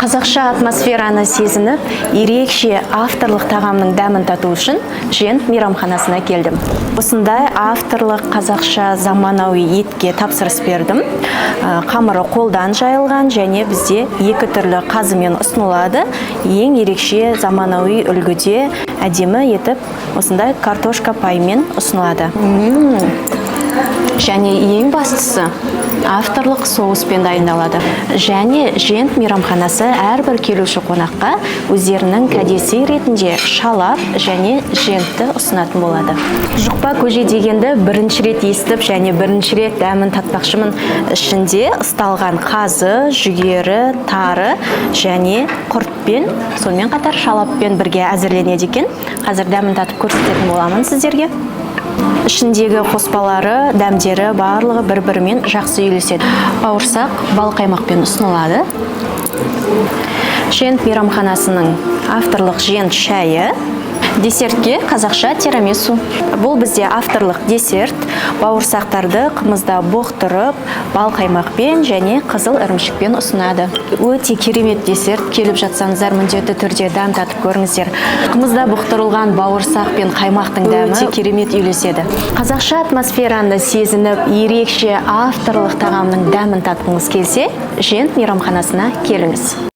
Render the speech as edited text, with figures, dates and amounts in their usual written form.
Қазақша атмосфераны сезініп, ерекше авторлық тағамның дәмін тату үшін Жент мейрамханасына келдім. Осындай авторлық қазақша заманауи етке тапсырыс бердім. Қамыры қолдан жайылған және бізде екі түрлі қазымен ұсынылады. Ең ерекше заманауи үлгіде әдемі етіп осындай картошка паймен ұсынылады. Және ең бастысы авторлық соуспен дайындалады. Және Жент мейрамханасы әрбір келуші қонаққа өздерінің кәдесі ретінде шалап және жентті ұсынатын болады. Жұқпа көже дегенді бірінші рет естіп және бірінші рет дәмін татпақшымын. Ішінде ысталған қазы, жүгері, тары және құртпен, сонымен қатар шалаппен бірге әзірленеді екен. Қазір дәмін татып көрсететін боламын сіздерге. Ішіндегі қоспалары, дәмдері барлығы бір-бірімен жақсы үйлеседі. Бауырсақ бал қаймақпен ұсынылады. Жент мейрамханасының авторлық жент шайы. Десертке қазақша тирамису. Бұл бізде авторлық десерт. Бауырсақтарды қымызда боқтырып, бал қаймақпен және қызыл ірімшікпен ұсынады. Өте керемет десерт. Келіп жатсаңыздар, міндетті түрде дәм татып көріңіздер. Қымызда боқтырылған бауырсақ пен қаймақтың дәмі өте керемет үйлеседі. Қазақша атмосфераны сезініп, ерекше авторлық тағамның дәмін татқыңыз келсе, Жент мейрамханасына келіңіз.